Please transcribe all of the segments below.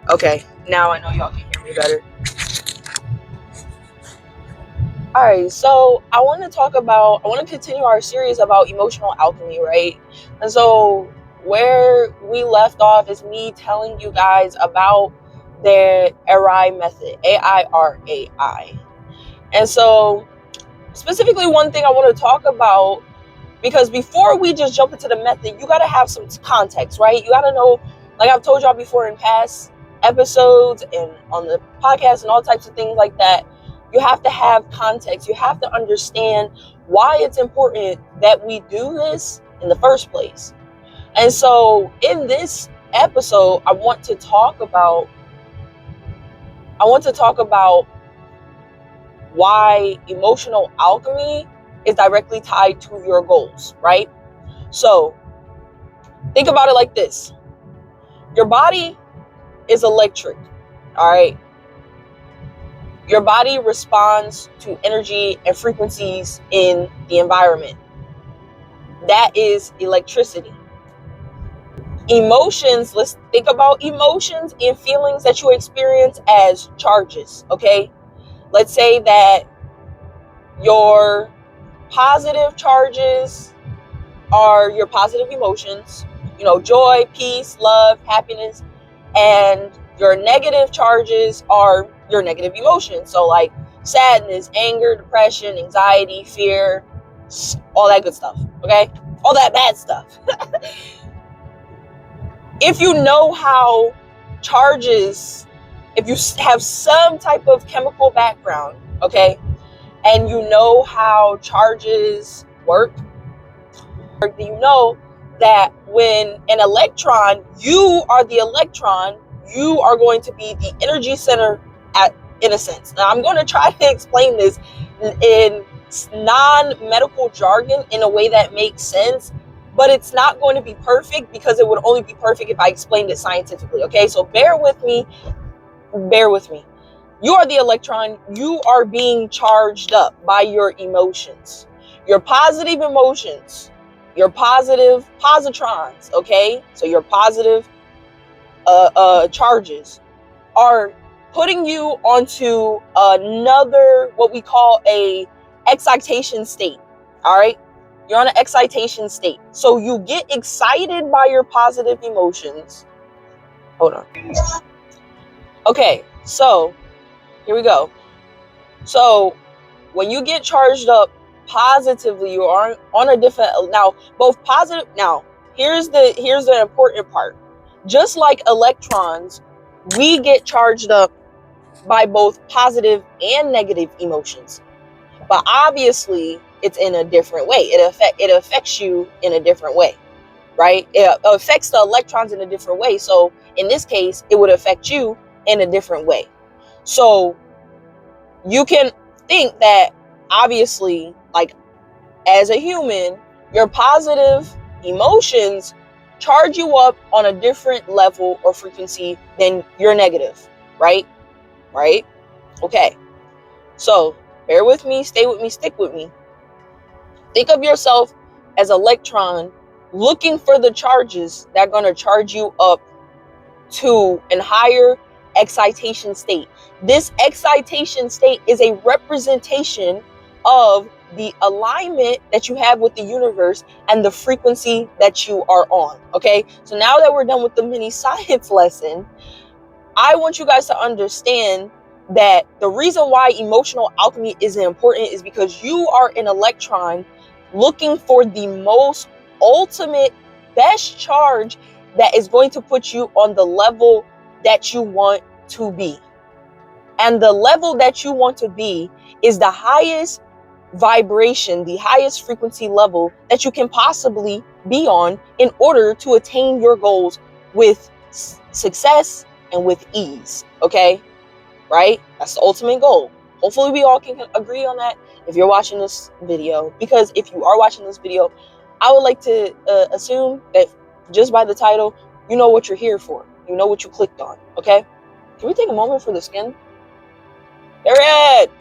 Okay, now I know y'all can hear me better. Alright, so I want to continue our series about emotional alchemy, right? And so where we left off is me telling you guys about the Airai method, AIRAI. And so specifically one thing I want to talk about, because before we just jump into the method, you got to have some context, right? You got to know, like I've told y'all before in past episodes and on the podcast and all types of things like that, you have to have context. You have to understand why it's important that we do this in the first place. And so in this episode, I want to talk about why emotional alchemy is directly tied to your goals, right? So think about it like this. Your body is electric, all right? Your body responds to energy and frequencies in the environment. That is electricity. Emotions, let's think about emotions and feelings that you experience as charges, okay? Let's say that your positive charges are your positive emotions, joy, peace, love, happiness, and your negative charges are your negative emotions. So like sadness, anger, depression, anxiety, fear, all that good stuff, okay? All that bad stuff. If you know how charges, if you have some type of chemical background, okay, and you know how charges work, you know that when an electron, you are the electron, you are going to be the energy center in a sense. Now I'm going to try to explain this in non-medical jargon in a way that makes sense, but it's not going to be perfect because it would only be perfect if I explained it scientifically, okay? So bear with me. You are the electron. You are being charged up by your emotions, your positive emotions, your positive positrons, okay? So your positive charges are putting you onto another, what we call a excitation state, all right? You're on an excitation state. So you get excited by your positive emotions. Hold on. Okay, so here we go. So when you get charged up positively, you are on a different, now both positive, now here's the important part. Just like electrons, we get charged up by both positive and negative emotions, but obviously it's in a different way. It affects you in a different way, right? It affects the electrons in a different way. So in this case, it would affect you in a different way. So you can think that obviously, like as a human, your positive emotions charge you up on a different level or frequency than your negative, right? Okay, so bear with me, stay with me, stick with me. Think of yourself as an electron looking for the charges that are going to charge you up to a higher excitation state. This excitation state is a representation of the alignment that you have with the universe and the frequency that you are on, okay? So now that we're done with the mini science lesson, I want you guys to understand that the reason why emotional alchemy is important is because you are an electron looking for the most ultimate, best charge that is going to put you on the level that you want to be. And the level that you want to be is the highest vibration, the highest frequency level that you can possibly be on in order to attain your goals with success and with ease, okay? Right? That's the ultimate goal. Hopefully we all can agree on that if you're watching this video, because if you are watching this video, I would like to assume that just by the title, you know what you're here for. You know what you clicked on, okay? Can we take a moment for the skin? Period.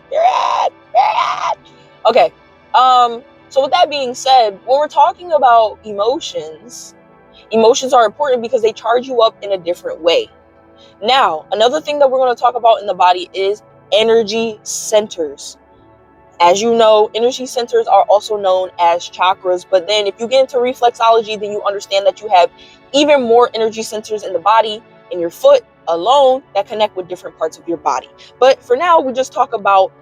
Okay. So with that being said, when we're talking about emotions are important because they charge you up in a different way. Now, another thing that we're going to talk about in the body is energy centers. As you know, energy centers are also known as chakras. But then if you get into reflexology, then you understand that you have even more energy centers in the body, in your foot alone, that connect with different parts of your body. But for now, we just talk about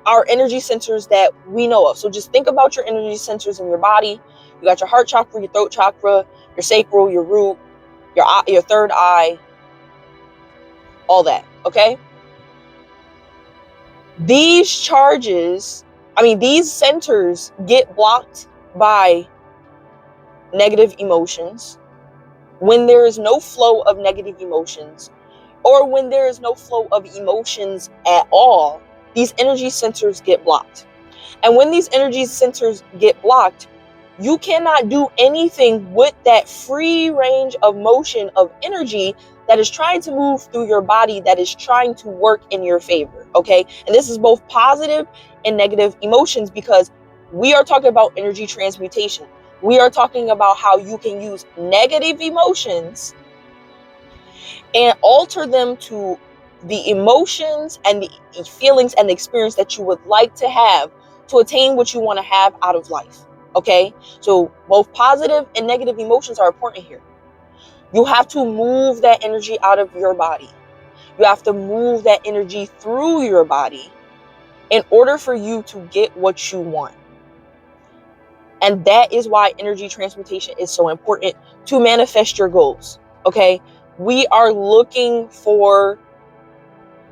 our energy centers that we know of. So just think about your energy centers in your body. You got your heart chakra, your throat chakra, your sacral, your root, your third eye, all that. Okay. These centers get blocked by negative emotions. When there is no flow of negative emotions, or when there is no flow of emotions at all, these energy centers get blocked. And when these energy centers get blocked, you cannot do anything with that free range of motion of energy that is trying to move through your body, that is trying to work in your favor. Okay. And this is both positive and negative emotions, because we are talking about energy transmutation. We are talking about how you can use negative emotions and alter them to the emotions and the feelings and the experience that you would like to have to attain what you want to have out of life. Okay, so both positive and negative emotions are important here. You have to move that energy out of your body. You have to move that energy through your body in order for you to get what you want. And that is why energy transmutation is so important to manifest your goals. Okay, we are looking for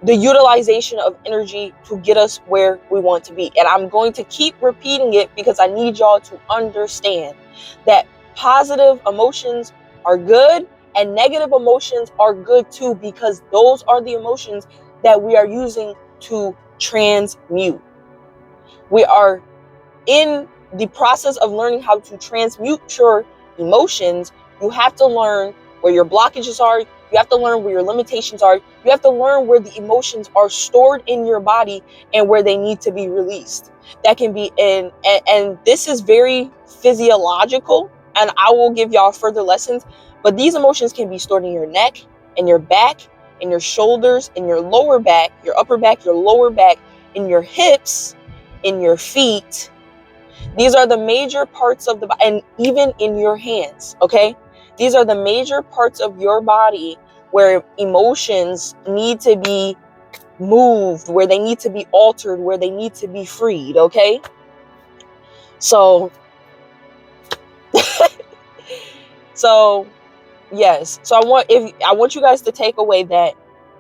the utilization of energy to get us where we want to be. And I'm going to keep repeating it because I need y'all to understand that positive emotions are good and negative emotions are good too, because those are the emotions that we are using to transmute. We are in the process of learning how to transmute your emotions. You have to learn where your blockages are. You have to learn where your limitations are. You have to learn where the emotions are stored in your body and where they need to be released. That can be and this is very physiological, and I will give y'all further lessons, but these emotions can be stored in your neck, in your back, in your shoulders, in your lower back, your upper back, your lower back, in your hips, in your feet. These are the major parts of the body, and even in your hands. Okay, these are the major parts of your body where emotions need to be moved, where they need to be altered, where they need to be freed. Okay, so yes, so I want you guys to take away that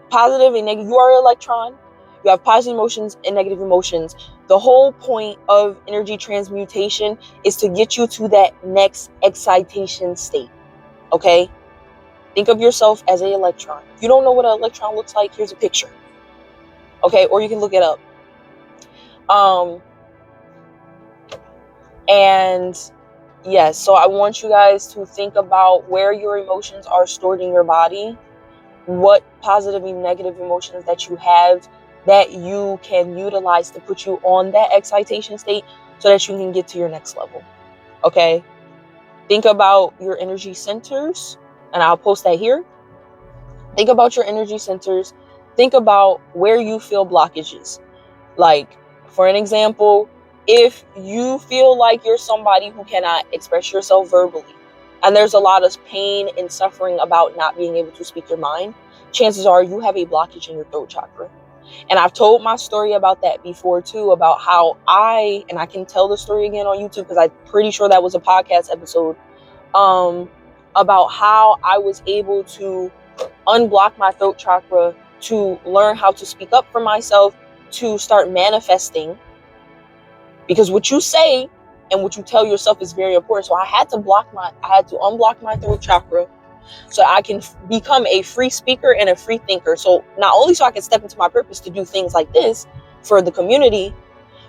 positive and negative. You are an electron. You have positive emotions and negative emotions. The whole point of energy transmutation is to get you to that next excitation state. Okay? Think of yourself as an electron. If you don't know what an electron looks like, here's a picture. Okay? Or you can look it up. And yes, so I want you guys to think about where your emotions are stored in your body, what positive and negative emotions that you have that you can utilize to put you on that excitation state so that you can get to your next level. Okay? Think about your energy centers, and I'll post that here. Think about your energy centers. Think about where you feel blockages. Like, for an example, if you feel like you're somebody who cannot express yourself verbally, and there's a lot of pain and suffering about not being able to speak your mind, chances are you have a blockage in your throat chakra. And I've told my story about that before too, about how I can tell the story again on YouTube because I'm pretty sure that was a podcast episode, about how I was able to unblock my throat chakra, to learn how to speak up for myself, to start manifesting. Because what you say and what you tell yourself is very important. So I had to unblock my throat chakra so I can become a free speaker and a free thinker. So not only so I can step into my purpose to do things like this for the community,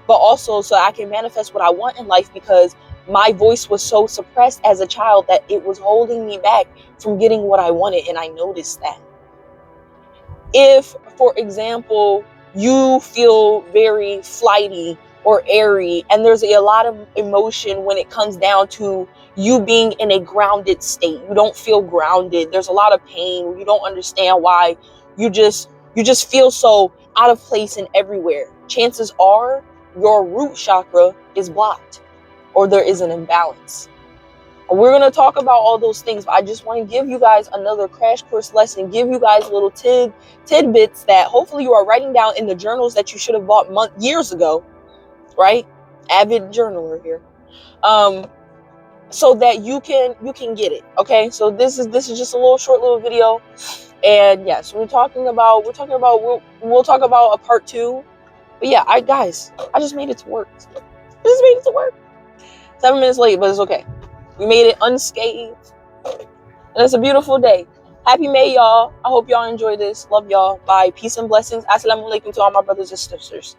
but also so I can manifest what I want in life, because my voice was so suppressed as a child that it was holding me back from getting what I wanted. And I noticed that. If, for example, you feel very flighty or airy, and there's a lot of emotion when it comes down to you being in a grounded state. You don't feel grounded. There's a lot of pain. You don't understand why. You just feel so out of place and everywhere. Chances are your root chakra is blocked, or there is an imbalance. We're going to talk about all those things, but I just want to give you guys another crash course lesson, give you guys little tidbits that hopefully you are writing down in the journals that you should have bought years ago, right? Avid journaler here. So that you can get it. Okay, so this is just a little short little video, and yes, we'll talk about a part 2. But yeah, I just made it to work. 7 minutes late, but it's okay. We made it unscathed, and it's a beautiful day. Happy May, y'all. I hope y'all enjoy this. Love y'all. Bye. Peace and blessings. Assalamu alaikum to all my brothers and sisters.